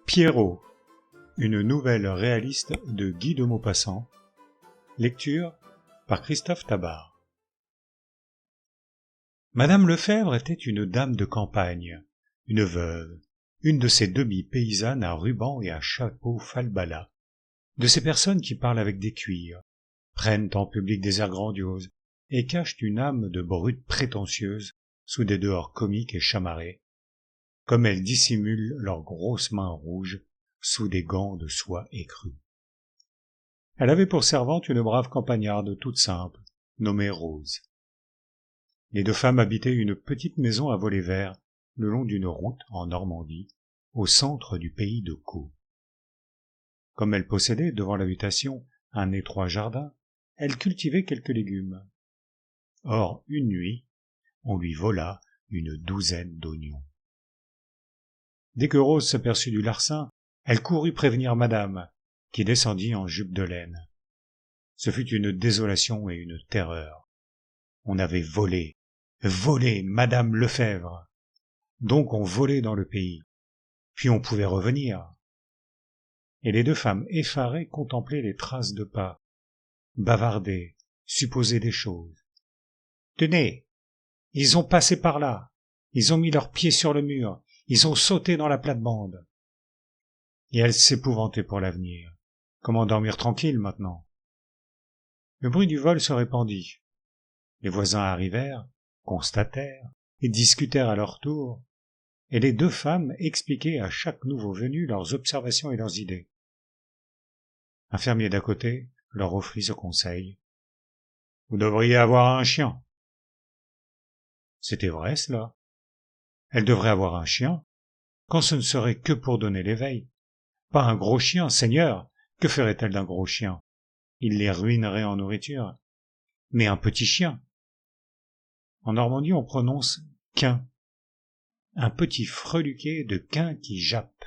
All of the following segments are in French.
Pierrot, une nouvelle réaliste de Guy de Maupassant. Lecture par Christophe Tabar. Madame Lefèvre était une dame de campagne, une veuve, une de ces demi-paysannes à rubans et à chapeau falbala, de ces personnes qui parlent avec des cuirs, prennent en public des airs grandioses et cachent une âme de brute prétentieuse sous des dehors comiques et chamarrés, comme elles dissimulent leurs grosses mains rouges sous des gants de soie écrue. Elle avait pour servante une brave campagnarde toute simple, nommée Rose. Les deux femmes habitaient une petite maison à volets verts, le long d'une route en Normandie, au centre du pays de Caux. Comme elle possédait devant l'habitation un étroit jardin, elle cultivait quelques légumes. Or, une nuit, on lui vola une douzaine d'oignons. Dès que Rose s'aperçut du larcin, elle courut prévenir madame, qui descendit en jupe de laine. Ce fut une désolation et une terreur. On avait volé madame Lefèvre. Donc on volait dans le pays. Puis on pouvait revenir. Et les deux femmes effarées contemplaient les traces de pas, bavardaient, supposaient des choses. Tenez, ils ont passé par là, ils ont mis leurs pieds sur le mur, ils ont sauté dans la plate-bande. Et elles s'épouvantaient pour l'avenir. Comment dormir tranquille maintenant? Le bruit du vol se répandit. Les voisins arrivèrent, constatèrent et discutèrent à leur tour, et les deux femmes expliquaient à chaque nouveau venu leurs observations et leurs idées. Un fermier d'à côté leur offrit ce conseil. « Vous devriez avoir un chien. » C'était vrai, cela. Elle devrait avoir un chien, quand ce ne serait que pour donner l'éveil. Pas un gros chien, Seigneur, que ferait-elle d'un gros chien? Il les ruinerait en nourriture. Mais un petit chien. En Normandie, on prononce quin. Un petit freluquet de quin qui jappe.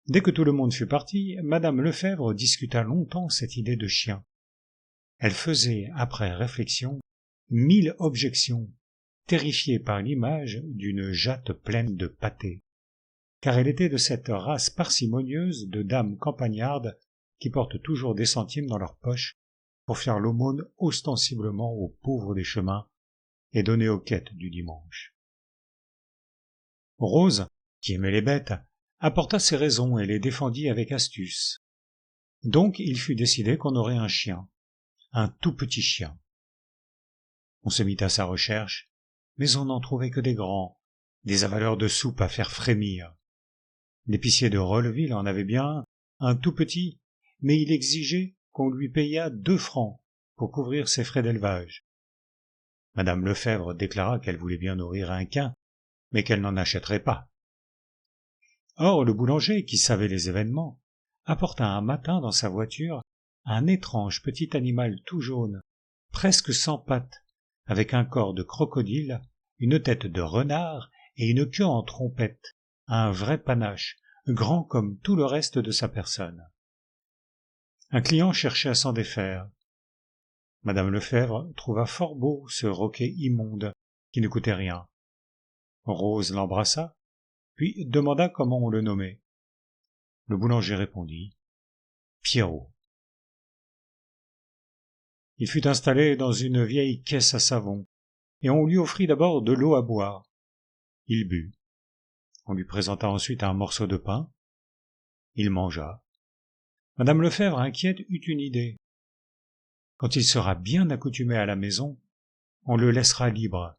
Dès que tout le monde fut parti, madame Lefèvre discuta longtemps cette idée de chien. Elle faisait, après réflexion, 1000 objections, terrifiée par l'image d'une jatte pleine de pâté, car elle était de cette race parcimonieuse de dames campagnardes qui portent toujours des centimes dans leur poche pour faire l'aumône ostensiblement aux pauvres des chemins et donner aux quêtes du dimanche. Rose, qui aimait les bêtes, apporta ses raisons et les défendit avec astuce. Donc il fut décidé qu'on aurait un chien, un tout petit chien. On se mit à sa recherche, mais on n'en trouvait que des grands, des avaleurs de soupe à faire frémir. L'épicier de Rolleville en avait bien un tout petit, mais il exigeait qu'on lui payât 2 francs pour couvrir ses frais d'élevage. Madame Lefèvre déclara qu'elle voulait bien nourrir un quin, mais qu'elle n'en achèterait pas. Or le boulanger, qui savait les événements, apporta un matin dans sa voiture un étrange petit animal tout jaune, presque sans pattes, avec un corps de crocodile, une tête de renard et une queue en trompette, un vrai panache, grand comme tout le reste de sa personne. Un client cherchait à s'en défaire. Madame Lefèvre trouva fort beau ce roquet immonde, qui ne coûtait rien. Rose l'embrassa, puis demanda comment on le nommait. Le boulanger répondit « Pierrot ». Il fut installé dans une vieille caisse à savon, et on lui offrit d'abord de l'eau à boire. Il but. On lui présenta ensuite un morceau de pain. Il mangea. Madame Lefèvre, inquiète, eut une idée. Quand il sera bien accoutumé à la maison, on le laissera libre.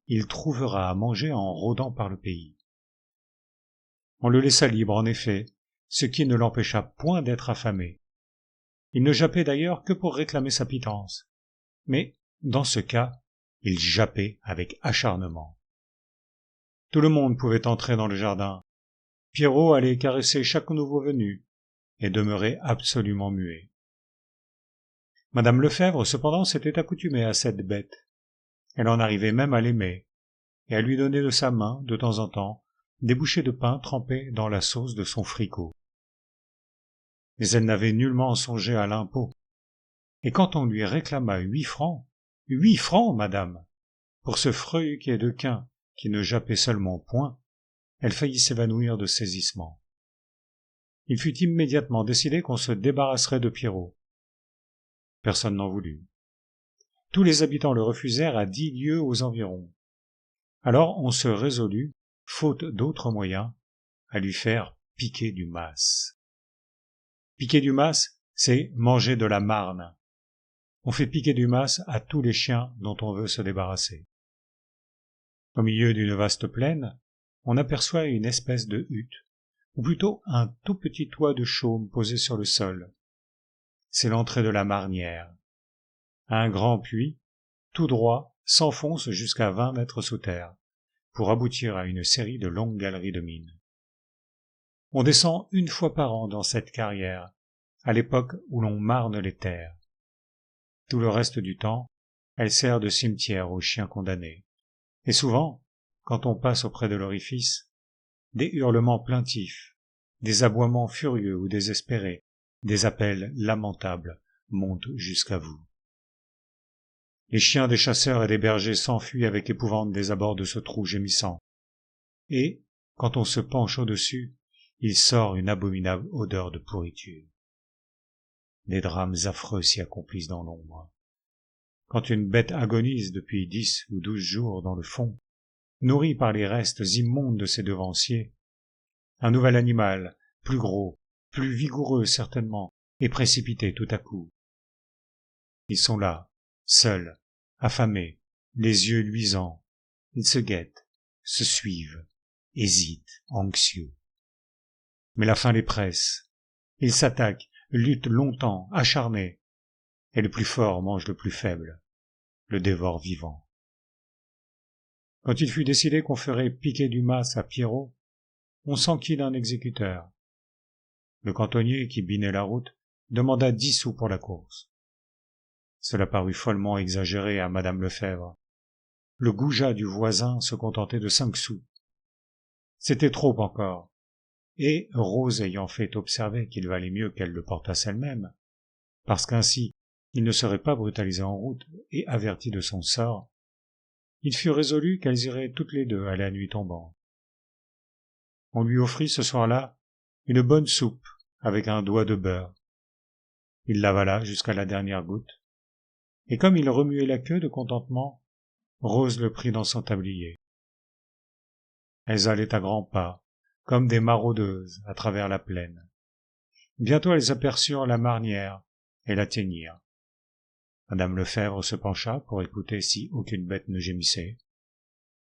Il trouvera à manger en rôdant par le pays. On le laissa libre, en effet, ce qui ne l'empêcha point d'être affamé. Il ne jappait d'ailleurs que pour réclamer sa pitance. Mais, dans ce cas, il jappait avec acharnement. Tout le monde pouvait entrer dans le jardin. Pierrot allait caresser chaque nouveau venu, et demeurait absolument muet. Madame Lefèvre, cependant, s'était accoutumée à cette bête. Elle en arrivait même à l'aimer, et à lui donner de sa main, de temps en temps, des bouchées de pain trempées dans la sauce de son fricot. Mais elle n'avait nullement songé à l'impôt. Et quand on lui réclama 8 francs, 8 francs, madame, pour ce freluquet de quin qui ne jappait seulement point, elle faillit s'évanouir de saisissement. Il fut immédiatement décidé qu'on se débarrasserait de Pierrot. Personne n'en voulut. Tous les habitants le refusèrent à 10 lieues aux environs. Alors on se résolut, faute d'autres moyens, à lui faire piquer du mas. Piquer du mas, c'est manger de la marne. On fait piquer du mas à tous les chiens dont on veut se débarrasser. Au milieu d'une vaste plaine, on aperçoit une espèce de hutte, ou plutôt un tout petit toit de chaume posé sur le sol. C'est l'entrée de la marnière. Un grand puits, tout droit, s'enfonce jusqu'à 20 mètres sous terre, pour aboutir à une série de longues galeries de mines. On descend une fois par an dans cette carrière, à l'époque où l'on marne les terres. Tout le reste du temps, elle sert de cimetière aux chiens condamnés. Et souvent, quand on passe auprès de l'orifice, des hurlements plaintifs, des aboiements furieux ou désespérés, des appels lamentables montent jusqu'à vous. Les chiens des chasseurs et des bergers s'enfuient avec épouvante des abords de ce trou gémissant. Et, quand on se penche au-dessus, il sort une abominable odeur de pourriture. Des drames affreux s'y accomplissent dans l'ombre. Quand une bête agonise depuis 10 ou 12 jours dans le fond, nourrie par les restes immondes de ses devanciers, un nouvel animal, plus gros, plus vigoureux certainement, est précipité tout à coup. Ils sont là, seuls, affamés, les yeux luisants. Ils se guettent, se suivent, hésitent, anxieux. Mais la faim les presse. Ils s'attaquent, luttent longtemps, acharnés. Et le plus fort mange le plus faible, le dévore vivant. Quand il fut décidé qu'on ferait piquer du mas à Pierrot, on s'enquit d'un exécuteur. Le cantonnier, qui binait la route, demanda 10 sous pour la course. Cela parut follement exagéré à madame Lefebvre. Le goujat du voisin se contentait de 5 sous. C'était trop encore. Et Rose ayant fait observer qu'il valait mieux qu'elle le portasse elle-même, parce qu'ainsi il ne serait pas brutalisé en route et averti de son sort, il fut résolu qu'elles iraient toutes les deux à la nuit tombante. On lui offrit ce soir-là une bonne soupe avec un doigt de beurre. Il l'avala jusqu'à la dernière goutte, et comme il remuait la queue de contentement, Rose le prit dans son tablier. Elles allaient à grands pas, comme des maraudeuses à travers la plaine. Bientôt elles aperçurent la marnière et l'atteignirent. Madame Lefebvre se pencha pour écouter si aucune bête ne gémissait.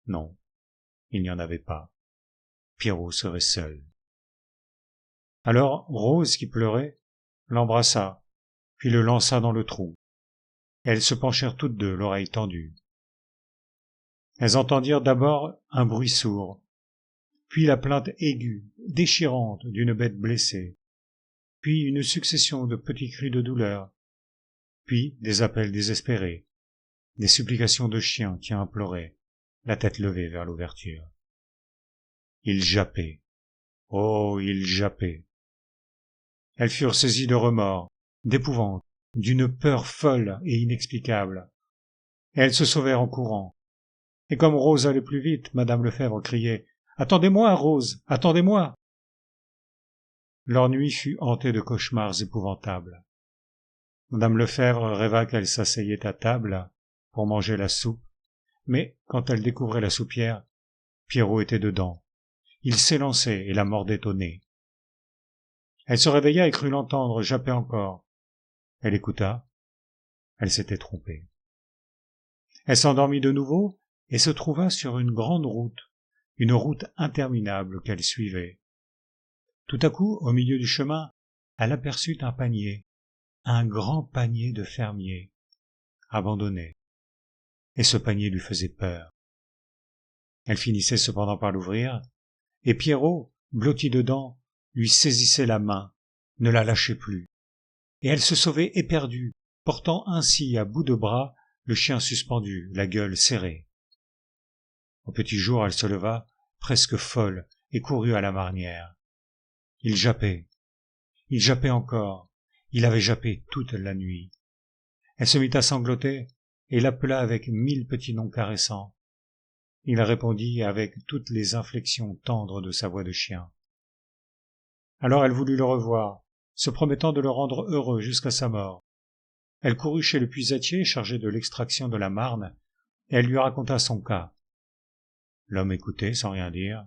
Non, il n'y en avait pas. Pierrot serait seul. Alors Rose, qui pleurait, l'embrassa, puis le lança dans le trou. Et elles se penchèrent toutes deux, l'oreille tendue. Elles entendirent d'abord un bruit sourd, puis la plainte aiguë, déchirante d'une bête blessée, puis une succession de petits cris de douleur, puis des appels désespérés, des supplications de chiens qui imploraient, la tête levée vers l'ouverture. Ils jappaient. Oh, ils jappaient. Elles furent saisies de remords, d'épouvante, d'une peur folle et inexplicable. Et elles se sauvèrent en courant. Et comme Rose allait plus vite, madame Lefebvre criait « Attendez-moi, Rose, attendez-moi » Leur nuit fut hantée de cauchemars épouvantables. Madame Lefebvre rêva qu'elle s'asseyait à table pour manger la soupe, mais quand elle découvrait la soupière, Pierrot était dedans. Il s'élançait et la mordait au nez. Elle se réveilla et crut l'entendre japper encore. Elle écouta. Elle s'était trompée. Elle s'endormit de nouveau et se trouva sur une grande route, une route interminable qu'elle suivait. Tout à coup, au milieu du chemin, elle aperçut un panier, un grand panier de fermier, abandonné. Et ce panier lui faisait peur. Elle finissait cependant par l'ouvrir, et Pierrot, blotti dedans, lui saisissait la main, ne la lâchait plus. Et elle se sauvait éperdue, portant ainsi à bout de bras le chien suspendu, la gueule serrée. Au petit jour, elle se leva, presque folle, et courut à la marnière. Il jappait encore, il avait jappé toute la nuit. Elle se mit à sangloter, et l'appela avec 1000 petits noms caressants. Il répondit avec toutes les inflexions tendres de sa voix de chien. Alors elle voulut le revoir, se promettant de le rendre heureux jusqu'à sa mort. Elle courut chez le puisatier chargé de l'extraction de la marne, et elle lui raconta son cas. L'homme écoutait sans rien dire.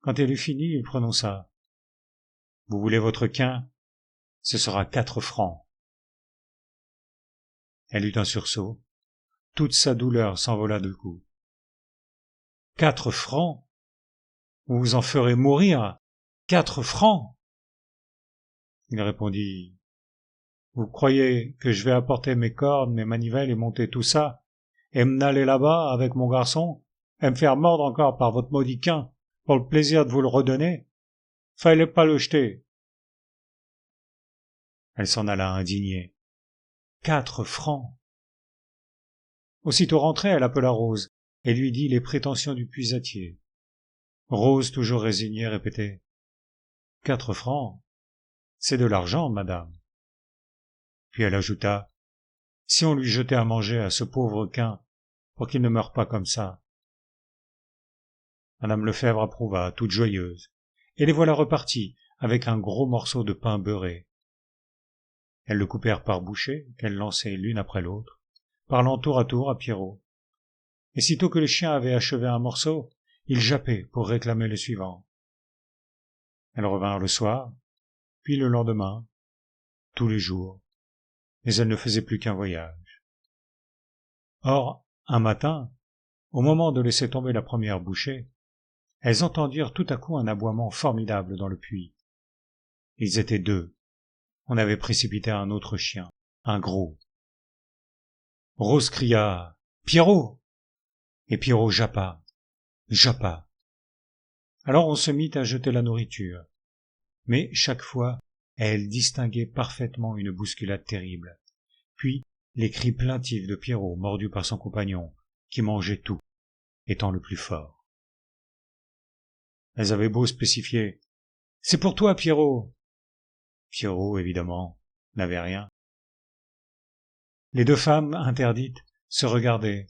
Quand elle eut fini, il prononça. « Vous voulez votre quin? Ce sera 4 francs. » Elle eut un sursaut. Toute sa douleur s'envola d'un coup. « 4 francs? Vous vous en ferez mourir. 4 francs !» Il répondit. « Vous croyez que je vais apporter mes cordes, mes manivelles et monter tout ça, et m'aller là-bas avec mon garçon, et me faire mordre encore par votre maudit quin, pour le plaisir de vous le redonner? Fallait pas le jeter. » Elle s'en alla indignée. 4 francs! Aussitôt rentrée, elle appela Rose, et lui dit les prétentions du puisatier. Rose, toujours résignée, répétait. 4 francs? C'est de l'argent, madame. Puis elle ajouta. Si on lui jetait à manger à ce pauvre quin, pour qu'il ne meure pas comme ça. Madame Lefèvre approuva, toute joyeuse, et les voilà repartis, avec un gros morceau de pain beurré. Elles le coupèrent par bouchées, qu'elles lançaient l'une après l'autre, parlant tour à Pierrot. Et sitôt que les chiens avaient achevé un morceau, ils jappaient pour réclamer le suivant. Elles revinrent le soir, puis le lendemain, tous les jours, mais elles ne faisaient plus qu'un voyage. Or, un matin, au moment de laisser tomber la première bouchée, elles entendirent tout à coup un aboiement formidable dans le puits. Ils étaient 2. On avait précipité un autre chien, un gros. Rose cria « Pierrot !» et Pierrot jappa. Alors on se mit à jeter la nourriture. Mais chaque fois, elle distinguait parfaitement une bousculade terrible. Puis les cris plaintifs de Pierrot, mordu par son compagnon, qui mangeait tout, étant le plus fort. Elles avaient beau spécifier « C'est pour toi, Pierrot !» Pierrot, évidemment, n'avait rien. Les 2 femmes interdites se regardaient,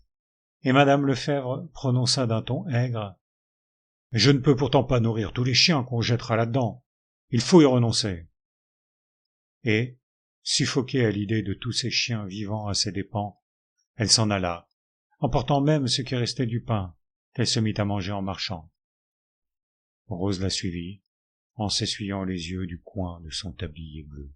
et madame Lefèvre prononça d'un ton aigre. « Je ne peux pourtant pas nourrir tous les chiens qu'on jettera là-dedans. Il faut y renoncer. » Et, suffoquée à l'idée de tous ces chiens vivant à ses dépens, elle s'en alla, emportant même ce qui restait du pain, qu'elle se mit à manger en marchant. Rose la suivit, en s'essuyant les yeux du coin de son tablier bleu.